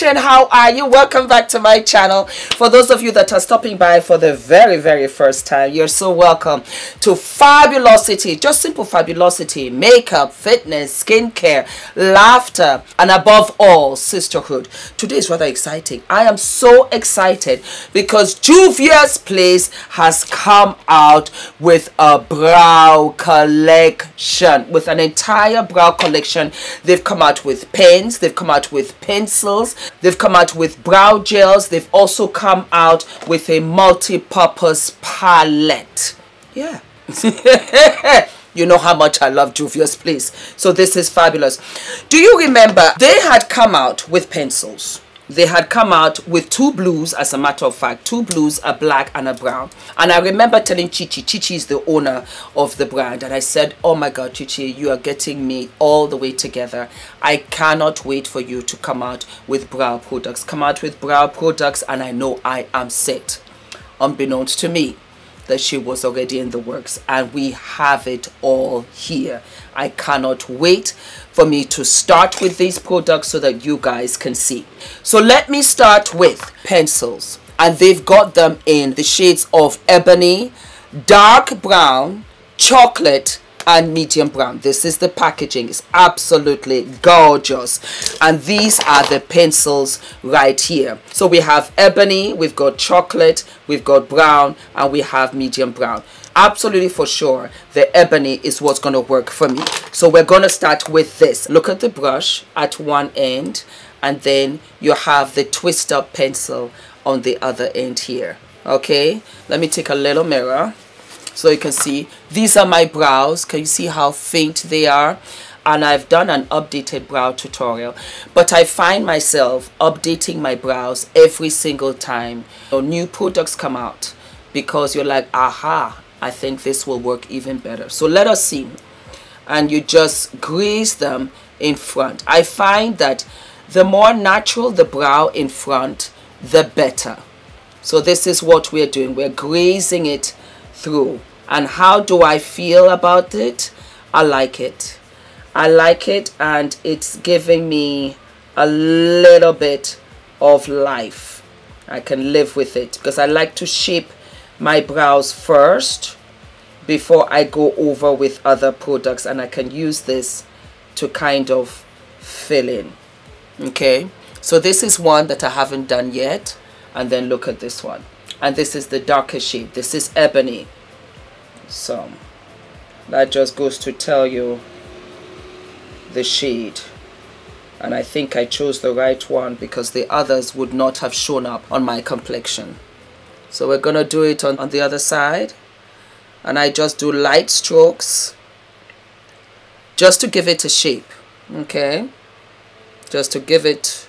attention. How are you? Welcome back to my channel. For those of you that are stopping by for the very first time, you're so welcome to Fabulosity. Just simple fabulosity, makeup, fitness, skincare, laughter, and above all, sisterhood. Today is rather exciting. I am so excited because JUVIAS Place has come out with a brow collection, with an entire brow collection. They've come out with pens, they've come out with pencils, they've come out with brow gels, they've also come out with a multi-purpose palette. Yeah. You know how much I love JUVIAS Place, so this is fabulous. Do you remember they had come out with pencils? They had come out with two blues, as a matter of fact, two blues, a black and a brown. And I remember telling Chichi is the owner of the brand, and I said, oh my God, Chichi, you are getting me all the way together. I cannot wait for you to come out with brow products. Come out with brow products, and I know I am set. Unbeknownst to me, that she was already in the works, and we have it all here. I cannot wait for me to start with these products so that you guys can see. So let me start with pencils, and they've got them in the shades of ebony, dark brown, chocolate, and medium brown. This is the packaging. It's absolutely gorgeous, and these are the pencils right here. So we have ebony, we've got chocolate, we've got brown, and we have medium brown. Absolutely for sure the ebony is what's going to work for me. So we're going to start with this. Look at the brush at one end, and then you have the twist up pencil on the other end here. Okay, let me take a little mirror so you can see. These are my brows. Can you see how faint they are? And I've done an updated brow tutorial, but I find myself updating my brows every single time new products come out, because you're like, aha, I think this will work even better. So let us see. And you just grease them in front. I find that the more natural the brow in front, the better. So this is what we're doing. We're grazing it through. And how do I feel about it? I like it. I like it, and it's giving me a little bit of life. I can live with it because I like to shape my brows first before I go over with other products, and I can use this to kind of fill in. Okay, so this is one that I haven't done yet, and then look at this one, and this is the darker shade. This is ebony. So that just goes to tell you the shade, and I think I chose the right one because the others would not have shown up on my complexion. So we're gonna do it on the other side, and I just do light strokes just to give it a shape. Okay, just to give it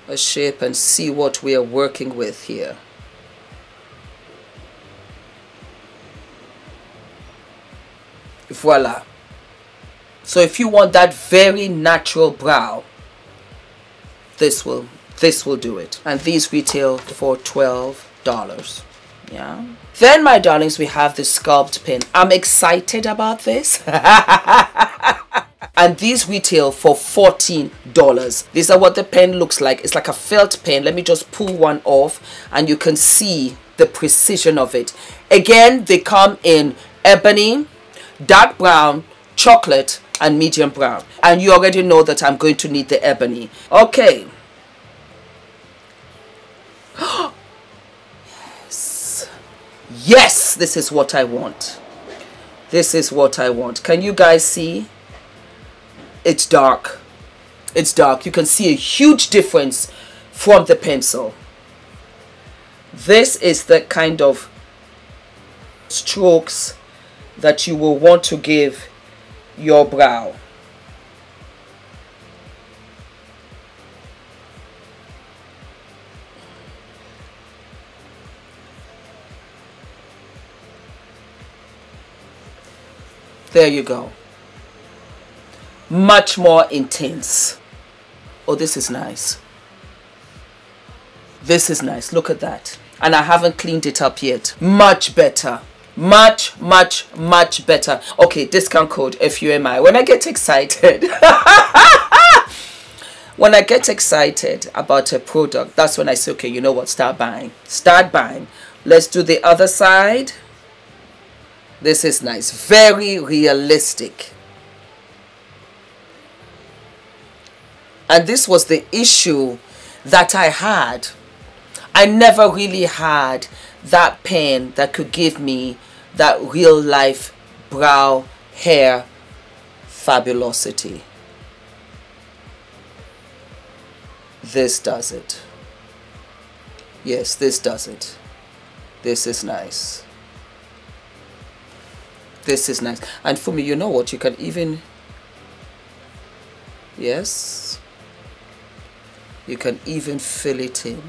a shape and see what we are working with here. Voila. So if you want that very natural brow, this will do it. And these retail for $12. Yeah. Then, my darlings, we have the Sculpt Pin. I'm excited about this. And these retail for $14. These are what the pen looks like. It's like a felt pen. Let me just pull one off, and you can see the precision of it. Again, they come in ebony, dark brown, chocolate, and medium brown. And you already know that I'm going to need the ebony. Okay. Yes. Yes, this is what I want. This is what I want. Can you guys see? It's dark. It's dark. You can see a huge difference from the pencil. This is the kind of strokes that you will want to give your brow. There you go. Much more intense. Oh, this is nice. This is nice. Look at that. And I haven't cleaned it up yet. Much better. Much better. Okay, discount code FUMI. When I get excited. When I get excited about a product, that's when I say, okay, you know what, start buying. Start buying. Let's do the other side. This is nice. Very realistic. And this was the issue that I had. I never really had that pen that could give me that real life brow hair fabulosity. This does it. Yes, this does it. This is nice. This is nice. And for me, you know what? You can even, yes, you can even fill it in.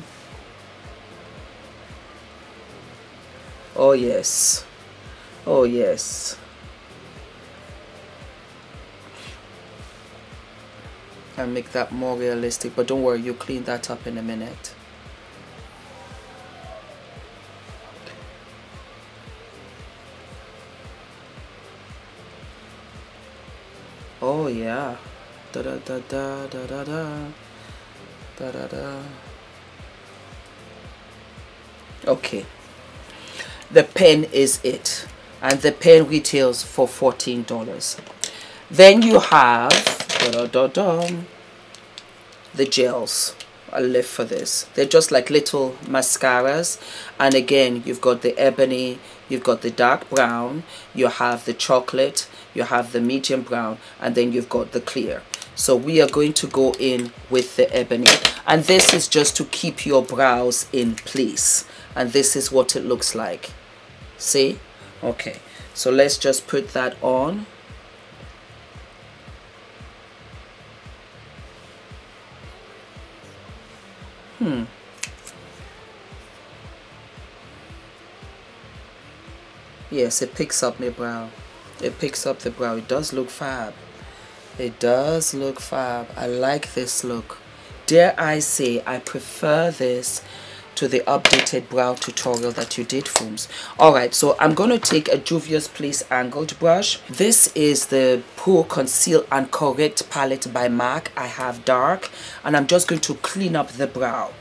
Oh yes. Oh yes. And make that more realistic, but don't worry, you clean that up in a minute. Oh yeah. Da da da da da da da da da da. Okay. The pen is it, and the pen retails for $14. Then you have the gels. I live for this. They're just like little mascaras, and again you've got the ebony, you've got the dark brown, you have the chocolate, you have the medium brown, and then you've got the clear. So we are going to go in with the ebony, and this is just to keep your brows in place, and this is what it looks like. See? Okay, so let's just put that on. Yes, it picks up my brow. It picks up the brow. It does look fab. It does look fab. I like this look. Dare I say, I prefer this to the updated brow tutorial that you did, Fooms. Alright, so I'm going to take a Juvia's Place angled brush. This is the Pro Conceal and Correct palette by MAC. I have dark, and I'm just going to clean up the brow.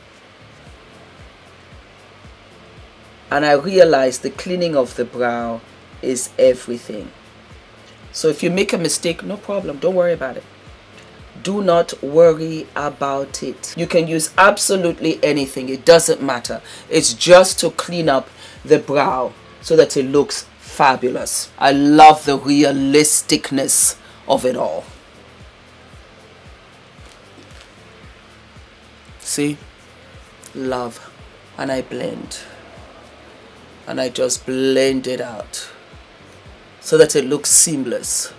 And I realize the cleaning of the brow is everything. So if you make a mistake, no problem. Don't worry about it. Do not worry about it. You can use absolutely anything. It doesn't matter. It's just to clean up the brow so that it looks fabulous. I love the realisticness of it all. See? Love. And I blend. And I just blend it out so that it looks seamless.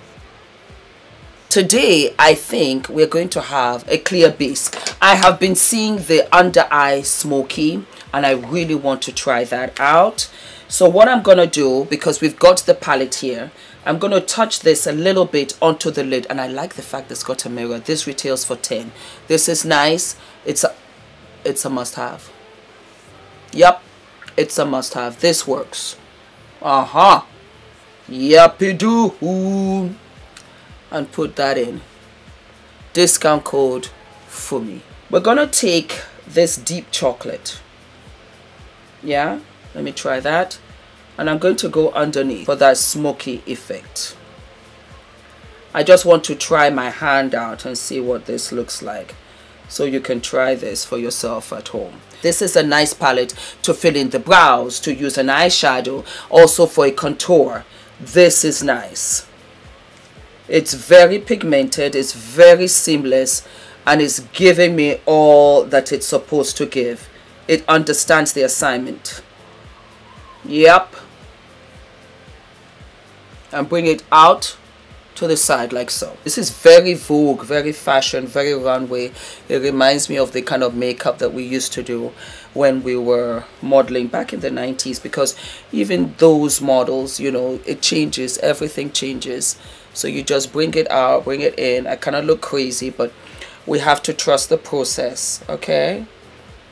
Today, I think we're going to have a clear base. I have been seeing the under eye smoky, and I really want to try that out. So what I'm going to do, because we've got the palette here, I'm going to touch this a little bit onto the lid. And I like the fact it's got a mirror. This retails for $10. This is nice. It's a must-have. Yep, it's a must-have. This works. Yep, it do. And put that in. Discount code Fumi. We're gonna take this deep chocolate. Yeah, let me try that. And I'm going to go underneath for that smoky effect. I just want to try my hand out and see what this looks like, so you can try this for yourself at home. This is a nice palette to fill in the brows, to use an eyeshadow, also for a contour. This is nice. It's very pigmented, it's very seamless, and it's giving me all that it's supposed to give. It understands the assignment. Yep. And bring it out to the side like so. This is very Vogue, very fashion, very runway. It reminds me of the kind of makeup that we used to do when we were modeling back in the 90s, because even those models, you know, it changes, everything changes. So you just bring it out, bring it in. I kind of look crazy, but we have to trust the process, okay?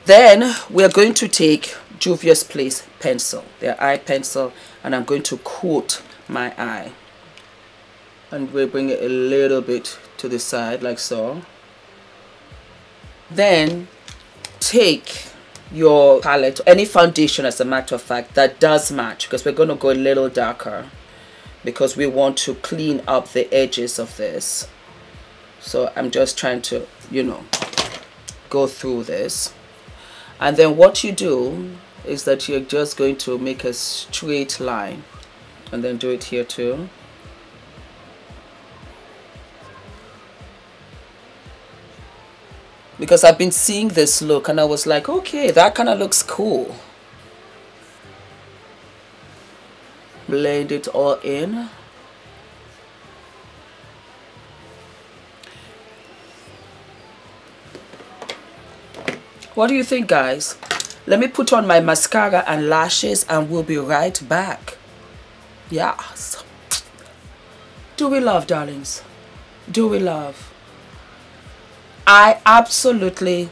Then we're going to take Juvia's Place pencil, their eye pencil, and I'm going to coat my eye. And we'll bring it a little bit to the side like so. Then take your palette, any foundation as a matter of fact that does match, because we're going to go a little darker because we want to clean up the edges of this. So I'm just trying to, you know, go through this. And then what you do is that you're just going to make a straight line, and then do it here too. Because I've been seeing this look and I was like, okay, that kind of looks cool. Blend it all in. What do you think, guys? Let me put on my mascara and lashes and we'll be right back. Yes. Do we love, darlings? Do we love? I absolutely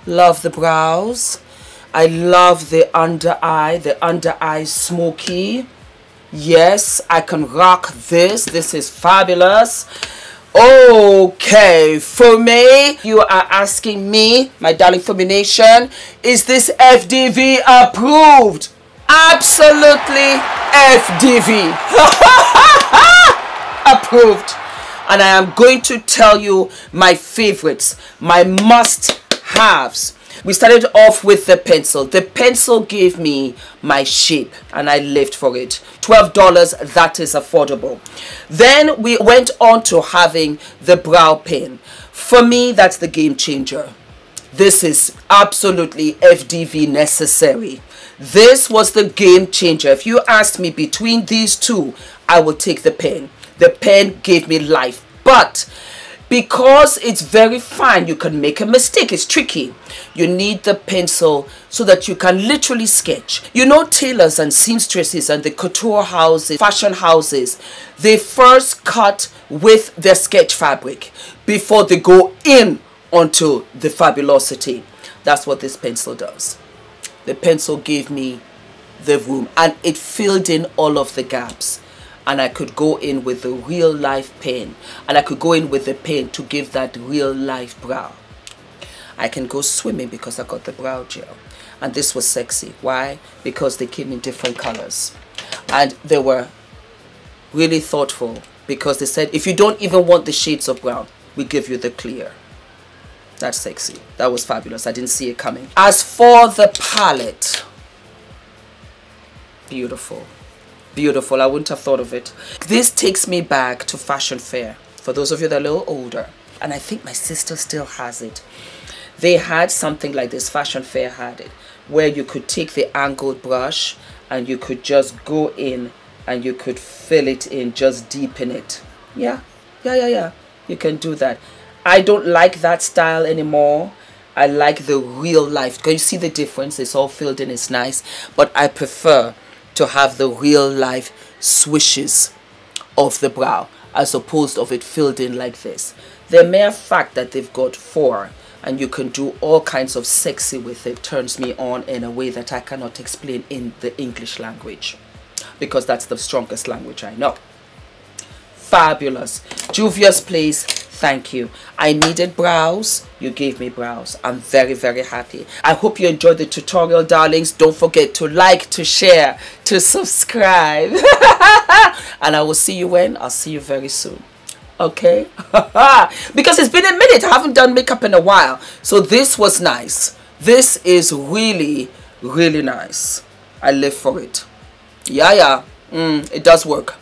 love the brows. I love the under eye smoky. Yes, I can rock this. This is fabulous. Okay, Fumi, you are asking me, my darling Fumi Nation, is this F.D.V approved? Absolutely F.D.V. approved. And I am going to tell you my favorites, my must-haves. We started off with the pencil. The pencil gave me my shape and I lived for it. $12, that is affordable. Then we went on to having the brow pen. For me, that's the game changer. This is absolutely F.D.V necessary. This was the game changer. If you asked me between these two, I will take the pen. The pen gave me life, but because it's very fine, you can make a mistake. It's tricky. You need the pencil so that you can literally sketch. You know, tailors and seamstresses and the couture houses, fashion houses, they first cut with their sketch fabric before they go in onto the fabulosity. That's what this pencil does. The pencil gave me the room and it filled in all of the gaps. And I could go in with the real life pen, and I could go in with the pen to give that real life brow. I can go swimming because I got the brow gel, and this was sexy. Why? Because they came in different colors and they were really thoughtful, because they said if you don't even want the shades of brown, we give you the clear. That's sexy. That was fabulous. I didn't see it coming. As for the palette, beautiful. Beautiful. I wouldn't have thought of it. This takes me back to fashion fair. For those of you that are a little older, and I think my sister still has it. They had something like this. Fashion fair had it, where you could take the angled brush and you could just go in and you could fill it in, just deepen it. Yeah. You can do that. I don't like that style anymore. I like the real life. Can you see the difference? It's all filled in. It's nice. But I prefer to have the real life swishes of the brow as opposed of it filled in like this. The mere fact that they've got 4 and you can do all kinds of sexy with it turns me on in a way that I cannot explain in the English language, because that's the strongest language I know. Fabulous. JUVIAS, please. Thank you. I needed brows. You gave me brows. I'm very, very happy. I hope you enjoyed the tutorial, darlings. Don't forget to like, to share, to subscribe. And I will see you when? I'll see you very soon. Okay? Because it's been a minute. I haven't done makeup in a while. So this was nice. This is really, really nice. I live for it. Yeah. It does work.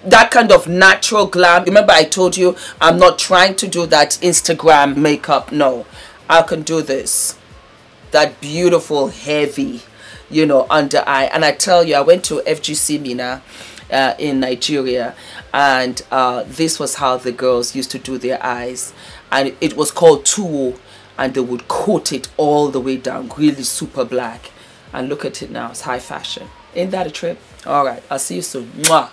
That kind of natural glam. Remember I told you I'm not trying to do that Instagram makeup. No, I can do this. That beautiful heavy, you know, under eye. And I tell you, I went to FGC Mina in Nigeria, and this was how the girls used to do their eyes, and it was called tuwo, and they would coat it all the way down, really super black. And look at it now. It's high fashion. Ain't that a trip? All right, I'll see you soon. Mwah.